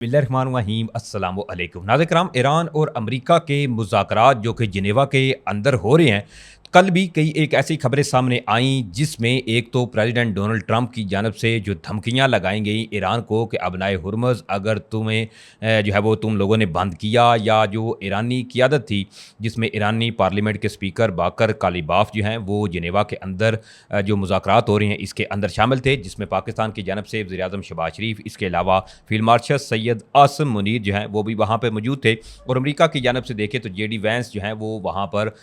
बिस्मिल्लाहिर्रहमानिर्रहीम अस्सलामु अलैकुम नाज़रीन किराम। ईरान और अमेरिका के मुज़ाकरात जो कि जिनेवा के अंदर हो रहे हैं, कल भी कई एक ऐसी खबरें सामने आईं जिसमें एक तो प्रेसिडेंट डोनाल्ड ट्रंप की जानब से जो धमकियां लगाई गई ईरान को कि अबनाए हुर्मुज़ अगर तुम्हें जो है वो तुम लोगों ने बंद किया, या जो ईरानी क़ियादत थी जिसमें ईरानी पार्लियामेंट के स्पीकर बाकर कालिबाफ जो हैं वो जिनेवा के अंदर जो मुज़ाकरात हो रहे हैं इसके अंदर शामिल थे, जिसमें पाकिस्तान की जानब से वज़ीर-ए-आज़म शहबाज शरीफ, इसके अलावा फील्ड मार्शल सैयद आसिम मुनीर जो हैं वो भी वहाँ पर मौजूद थे। और अमेरिका की जानब से देखें तो JD वैंस जो हैं वो वहाँ पर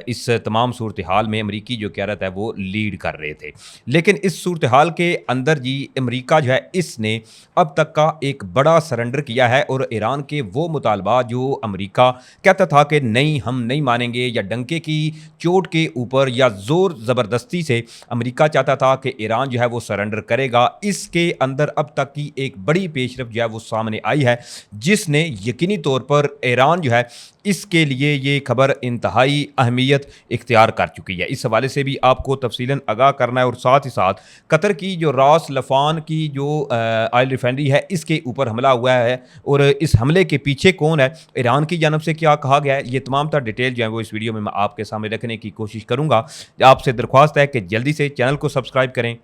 इस तमाम सूरत हाल में अमरीकी जो क़यादत है वो लीड कर रहे थे। लेकिन इस सूरत हाल के अंदर जी अमरीका जो है इसने अब तक का एक बड़ा सरेंडर किया है, और ईरान के वो मुतालबा जो अमरीका कहता था कि नहीं हम नहीं मानेंगे, या डंके की चोट के ऊपर या ज़ोर ज़बरदस्ती से अमरीका चाहता था कि ईरान जो है वो सरेंडर करेगा, इसके अंदर अब तक की एक बड़ी पेशरफ जो है वो सामने आई है, जिसने यकीनी तौर पर ईरान जो है इसके लिए ये खबर इंतहाई अहमियत इख्तियार कर चुकी है। इस हवाले से भी आपको तफसीलन आगाह करना है, और साथ ही साथ कतर की जो रास लफान की जो ऑयल रिफाइनरी है इसके ऊपर हमला हुआ है, और इस हमले के पीछे कौन है, ईरान की जानब से क्या कहा गया है, ये तमाम तर डिटेल जो है वो इस वीडियो में मैं आपके सामने रखने की कोशिश करूँगा। आपसे दरख्वास्त है कि जल्दी से चैनल को सब्सक्राइब करें,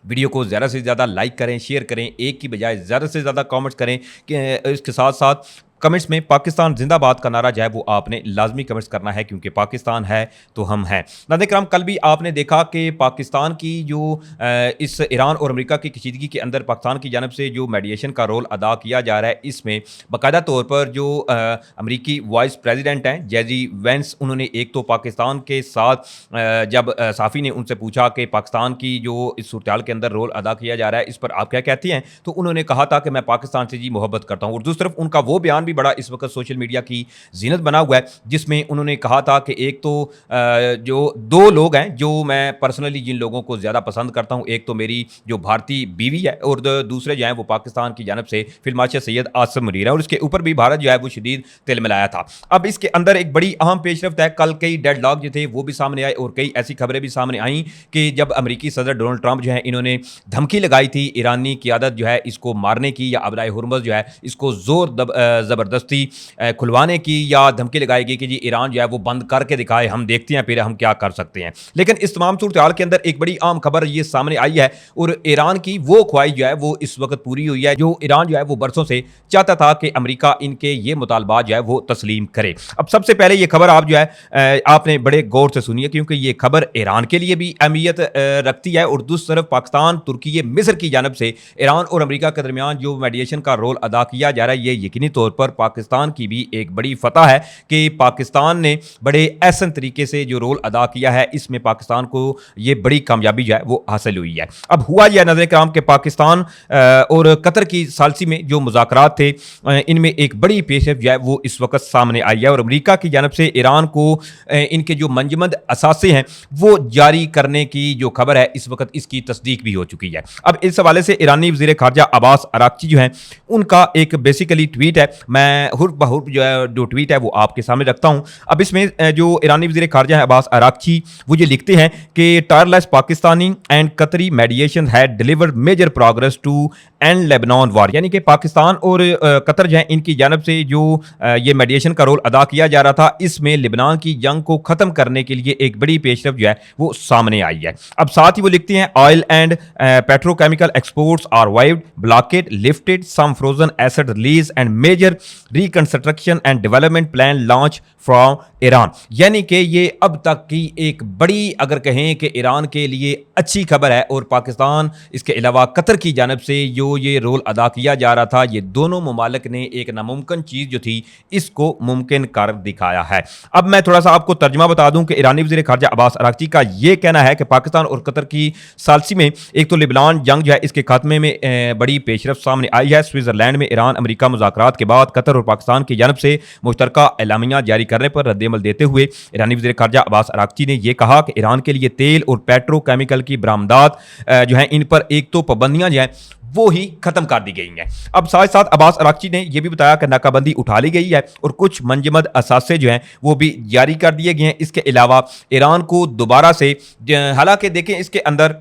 वीडियो को ज़्यादा से ज़्यादा लाइक करें, शेयर करें, एक की बजाय ज़्यादा से ज़्यादा कमेंट्स करें कि इसके साथ साथ कमेंट्स में पाकिस्तान जिंदाबाद का नारा जो है वो आपने लाजमी कमेंट्स करना है, क्योंकि पाकिस्तान है तो हम हैं। नाज़रीन किराम, कल भी आपने देखा कि पाकिस्तान की जो इस ईरान और अमेरिका की कशीदगी के अंदर पाकिस्तान की जानब से जो मीडिएशन का रोल अदा किया जा रहा है, इसमें बाकायदा तौर पर जो अमरीकी वाइस प्रेसिडेंट हैं JD वैंस, उन्होंने एक तो पाकिस्तान के साथ जब साफ़ी ने उनसे पूछा कि पाकिस्तान की जो इस सूरत हाल के अंदर रोल अदा किया जा रहा है इस पर आप क्या कहती हैं, तो उन्होंने कहा था कि मैं पाकिस्तान से जी मोहब्बत करता हूँ। और दूसरी तरफ उनका वो बयान भी बड़ा इस वक्त सोशल मीडिया की जीनत बना हुआ है, जिसमें उन्होंने कहा था कि एक तो जो दो लोग हैं जो मैं पर्सनली जिन लोगों को ज़्यादा पसंद करता हूं, एक तो मेरी जो भारतीय बीवी है, और दूसरे जो हैं वो पाकिस्तान की जानब से फील्ड मार्शल सैयद आसिम मुनीर है, और इसके ऊपर भी भारत जो है वो शदीद तिल मिलाया था। अब इसके अंदर एक बड़ी अहम पेशरफ्त है, कल कई डेडलॉक जो थे वो भी सामने आए, और कई ऐसी खबरें भी सामने आई कि जब अमरीकी सदर डोनाल्ड ट्रंप जो है इन्होंने धमकी लगाई थी ईरानी क़यादत जो है इसको मारने की, या अबनाए हुर्मुज़ जो है इसको ज़ोर ज़बरदस्ती खुलवाने की, या धमकी लगाएगी कि जी ईरान जो है वो बंद करके दिखाए, हम देखते हैं फिर हम क्या कर सकते हैं। लेकिन इस तमाम सूरत हाल के अंदर एक बड़ी आम खबर ये सामने आई है, और ईरान की वो ख्वाहिश जो है वो इस वक्त पूरी हुई है जो ईरान जो है वो बरसों से चाहता था कि अमेरिका इनके ये मुतालबात जो है वो तस्लीम करे। अब सबसे पहले ये खबर आप जो है आपने बड़े गौर से सुनिए, क्योंकि ये खबर ईरान के लिए भी अहमियत रखती है, और दूसरी तरफ पाकिस्तान, तुर्की, मिस्र की जानब से ईरान और अमेरिका के दरमियान जो मीडिएशन का रोल अदा किया जा रहा है, ये यकीनी तौर पर पाकिस्तान की भी एक बड़ी फतह है कि पाकिस्तान ने बड़े एहसन तरीके से जो रोल अदा किया है, इसमें पाकिस्तान को ये बड़ी कामयाबी जो है वो हासिल हुई है। अब हुआ यह नज़र कराम के पाकिस्तान और कतर की सालसी में जो मुज़ाकरात थे इनमें एक बड़ी पेशरफ जो है वो इस वक्त सामने आई है, और अमेरिका की जानब से ईरान को इनके जो मंजमद असासे हैं वो जारी करने की जो खबर है इस वक्त इसकी तस्दीक भी हो चुकी है। अब इस हवाले से ईरानी वज़ीर ख़ारजा अब्बास अराक्ची जो हैं उनका एक बेसिकली ट्वीट है, मैं हुर्फ बहुर्फ जो ट्वीट है वो आपके सामने रखता हूं। अब इसमें जो ईरानी वज़ीर ख़ारजा है अब्बास अराक्ची वो ये लिखते हैं कि tireless Pakistani and Qatari mediation had delivered major progress to end Lebanon war, यानी कि पाकिस्तान और कतर जो है इनकी जानब से जो ये मेडिएशन का रोल अदा किया जा रहा था, इसमें लेबनान की जंग को ख़त्म करने के लिए एक बड़ी पेशरफ जो है वो सामने आई है। अब साथ ही वो लिखते हैं oil and petrochemical exports revived, blockade lifted, some frozen asset release and major reconstruction and development plan launch from Iran, यानी कि ये अब तक की एक बड़ी अगर कहें कि ईरान के लिए अच्छी खबर है, और पाकिस्तान इसके अलावा कतर की जानब से जो ये रोल अदा किया जा रहा था, ये दोनों ममालिक ने एक नामुमकिन चीज़ जो थी इसको मुमकिन कर दिखाया है। अब मैं थोड़ा सा आपको तर्जमा बता दूं कि ईरानी वज़ीर ख़ारजा अब्बास अराक्ची का ये कहना है कि पाकिस्तान और कतर की सालसी में एक तो लेबनान जंग जो है इसके खात्मे में बड़ी पेशरफ सामने आई है। स्विट्ज़रलैंड में ईरान अमेरिका मुज़ाकरात के बाद कतर और पाकिस्तान की जानब से मुश्तरका एलामिया जारी करने पर रद्द-ए-अमल देते हुए ईरानी वज़ीर ख़ारजा अब्बास अराक्ची ने यह कहा कि ईरान के लिए तेल और पेट्रोकेमिकल की बरामदात जो है इन पर एक तो पाबंदियां जो हैं वो ही खत्म कर दी गई हैं। अब साथ साथ अब्बास अराक्ची ने यह भी बताया कि नाकाबंदी उठा ली गई है और कुछ मंजमद असासे जो हैं वो भी जारी कर दिए गए हैं। इसके अलावा ईरान को दोबारा से, हालांकि देखें इसके अंदर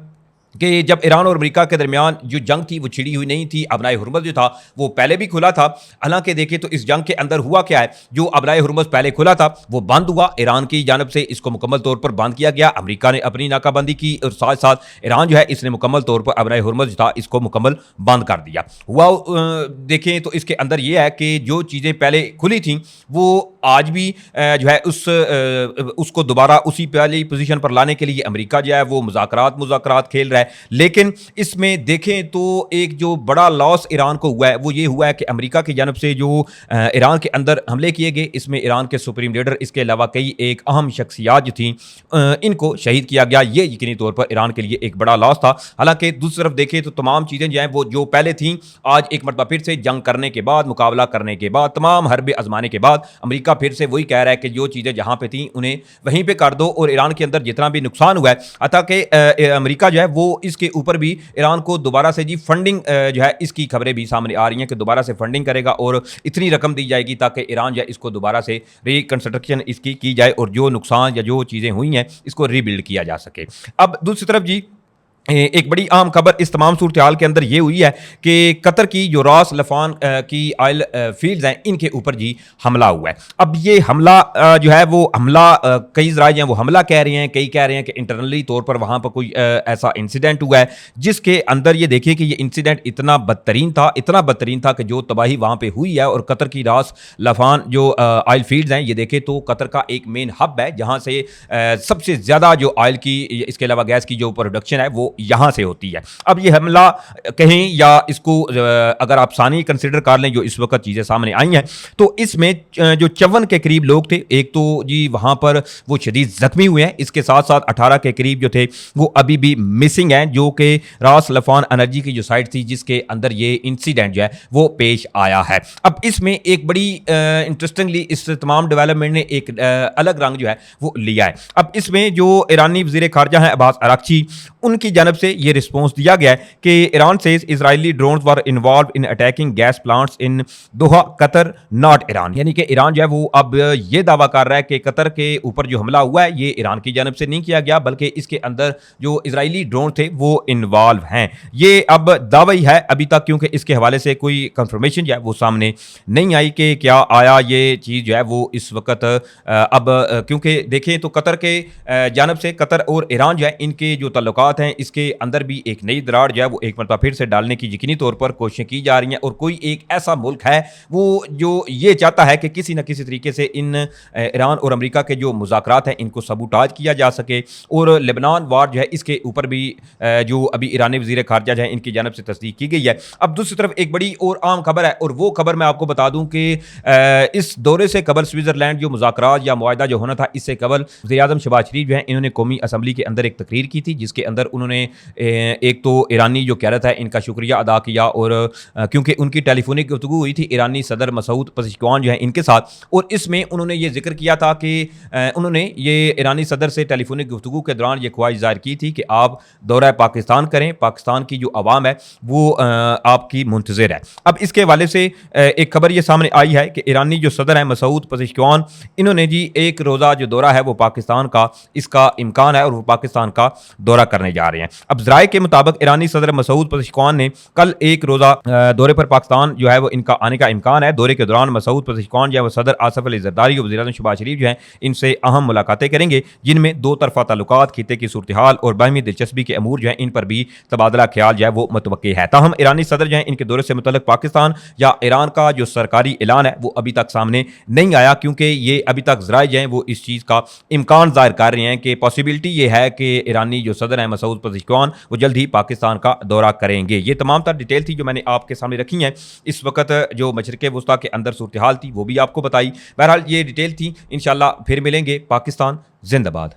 कि जब ईरान और अमेरिका के दरमियान जो जंग थी वो छिड़ी हुई नहीं थी। अबनाए हुर्मुज़ जो था वो पहले भी खुला था। हालांकि देखें तो इस जंग के अंदर हुआ क्या है, जो अबनाए हुर्मुज़ पहले खुला था वो बंद हुआ, ईरान की जानब से इसको मुकम्मल तौर पर बंद किया गया। अमेरिका ने अपनी नाकाबंदी की और साथ साथ ईरान जो है इसने मुकम्मल तौर पर अबनाए हुर्मुज़ जो था इसको मुकम्मल बंद कर दिया हुआ। देखें तो इसके अंदर ये है कि जो चीज़ें पहले खुली थी वो आज भी जो है उसको दोबारा उसी पहली पोजीशन पर लाने के लिए अमेरिका जो है वो मुज़ाकरात खेल रहा है। लेकिन इसमें देखें तो एक जो बड़ा लॉस ईरान को हुआ है वो ये हुआ है कि अमेरिका की जानब से जो ईरान के अंदर हमले किए गए, इसमें ईरान के सुप्रीम लीडर इसके अलावा कई एक अहम शख्सियात जो थी इनको शहीद किया गया। ये यकीनी तौर पर ईरान के लिए एक बड़ा लॉस था। हालांकि दूसरी तरफ देखें तो तमाम चीज़ें जो हैं वो जो पहले थी, आज एक मरतबा फिर से जंग करने के बाद, मुकाबला करने के बाद, तमाम हरबे आजमाने के बाद अमेरिका फिर से वही कह रहा है कि जो चीज़ें जहाँ पे थी उन्हें वहीं पे कर दो और ईरान के अंदर जितना भी नुकसान हुआ है, अतः कि अमेरिका जो है वो इसके ऊपर भी ईरान को दोबारा से जी फंडिंग जो है इसकी खबरें भी सामने आ रही हैं कि दोबारा से फंडिंग करेगा और इतनी रकम दी जाएगी ताकि ईरान जो है इसको दोबारा से रिकंस्ट्रक्शन इसकी की जाए और जो नुकसान या जो चीज़ें हुई हैं इसको रीबिल्ड किया जा सके। अब दूसरी तरफ जी एक बड़ी अहम खबर इस तमाम सूरत हाल के अंदर ये हुई है कि कतर की जो रास लफान की ऑयल फील्ड्स हैं इनके ऊपर जी हमला हुआ है। अब ये हमला जो है वो हमला कई ज़राए हैं वो हमला कह रहे हैं, कई कह रहे हैं कि इंटरनली तौर पर वहाँ पर कोई ऐसा इंसिडेंट हुआ है जिसके अंदर ये देखिए कि ये इंसिडेंट इतना बदतरीन था कि जो तबाही वहाँ पर हुई है। और कतर की रास लफान जो ऑयल फील्ड्स हैं ये देखें तो कतर का एक मेन हब है जहाँ से सबसे ज़्यादा जो ऑयल की, इसके अलावा गैस की जो प्रोडक्शन है वो यहां से होती है। अब ये हमला कहें या इसको अगर आप सानी कंसिडर कर लें जो इस वक्त चीजें सामने आई हैं, तो इसमें जो 54 के करीब लोग थे, एक तो जी वहां पर वो शदीद जख्मी हुए हैं, इसके साथ साथ 18 के करीब जो थे वो अभी भी मिसिंग हैं, जो कि रास लफान एनर्जी की जो साइट थी जिसके अंदर ये इंसिडेंट जो है वो पेश आया है। अब इसमें एक बड़ी इंटरेस्टिंगली इस तमाम डेवलपमेंट ने एक अलग रंग जो है वो लिया है। अब इसमें जो ईरानी वज़ीर ख़ारजा हैं अब्बास अराक्ची, उनकी जानब से ये रिस्पॉन्स दिया गया है कि ईरान से Israeli drones were involve in attacking gas plants in Doha Qatar not Iran. यानी कि ईरान जो है वो अब ये दावा कर रहा है कि कतर के ऊपर जो हमला हुआ है ये ईरान की जानब से नहीं किया गया बल्कि इसके अंदर जो इजरायली ड्रोन थे वो इन्वॉल्व हैं। ये अब दावा ही है अभी तक, क्योंकि इसके हवाले से कोई कंफर्मेशन जो है वो सामने नहीं आई कि क्या आया ये चीज़ जो है वो इस वक्त अब क्योंकि देखें तो कतर के जानब से कतर और ईरान जो है इनके जो ताल्लुकात हैं इसके अंदर भी एक नई दरार जो है वो एक मरतबा फिर से डालने की यकीनी तौर पर कोशिशें की जा रही हैं। और कोई एक ऐसा मुल्क है वो जो ये चाहता है कि किसी न किसी तरीके से इन ईरान और अमेरिका के जो मुज़ाकरात हैं इनको सबूटाज किया जा सके। और लेबनान वार जो है इसके ऊपर भी जो अभी ईरानी वज़ीर ख़ारजा जो है इनकी जानब से तस्दीक की गई है। अब दूसरी तरफ एक बड़ी और आम खबर है और वो खबर मैं आपको बता दूं कि इस दौरे से कबल स्विट्ज़रलैंड जो मुज़ाकरात या मुआहदा जो होना था इससे कबल वज़ीर-ए-आज़म शहबाज शरीफ जो है इन्होंने कौमी असम्बली के अंदर एक तकरीर की थी जिसके अंदर उन्होंने एक तो ईरानी जो क़यादत है इनका शुक्रिया अदा किया और क्योंकि उनकी टेलीफोनिक गुफ्तगू हुई थी ईरानी सदर मसूद पज़ेश्कियान जो है इनके साथ, और इसमें उन्होंने ये जिक्र किया था कि उन्होंने ये ईरानी सदर से टेलीफोनिक गुफ्तगू के दौरान ये ख्वाहिश ज़ाहिर की थी कि आप दौरा पाकिस्तान करें, पाकिस्तान की जो आवाम है वो आपकी मुंतज़िर है। अब इसके हवाले से एक खबर ये सामने आई है कि ईरानी जो सदर है मसूद पज़ेश्कियान, इन्होंने जी एक रोज़ा जो दौरा है वो पाकिस्तान का इसका इम्कान है और वो पाकिस्तान का दौरा करने जा रहे हैं। अब ज़राए के मुताबिक ईरानी सदर मसूद पज़ेश्कियान ने कल एक रोज़ा दौरे पर पाकिस्तान जो है वो इनका आने का इम्कान है। दौरे के दौरान मसूद पज़ेश्कियान जो है वो सदर आसिफ अली ज़रदारी और वज़ीर-ए-आज़म शहबाज शरीफ जो हैं इनसे अहम मुलाकातें करेंगे जिनमें दो तरफ़ा ताल्लुकात, खित्ते की सूरत हाल और बाहमी दिलचस्पी के अमूर जो है इन पर भी तबादला ख्याल जो है वो मुतवक्की है। ताहम ईरानी सदर जो है इनके दौरे से मुतल्लिक़ पाकिस्तान या ईरान का जो सरकारी ऐलान है वो अभी तक सामने नहीं आया, क्योंकि ये अभी तक ज़राए जो हैं वो इस चीज़ का इम्कान ज़ाहिर कर रहे हैं कि पॉसिबिलिटी ये है कि ईरानी जो सदर है मसूद पज़ेश्कियान वो जल्द ही पाकिस्तान का दौरा करेंगे। ये तमाम तर डिटेल थी जो मैंने आपके सामने रखी हैं। इस वक्त जो मशरिक़ वुस्ता के अंदर सूरत हाल थी वो भी आपको बताई। बहरहाल ये डिटेल थी, इंशाअल्लाह फिर मिलेंगे। पाकिस्तान जिंदाबाद।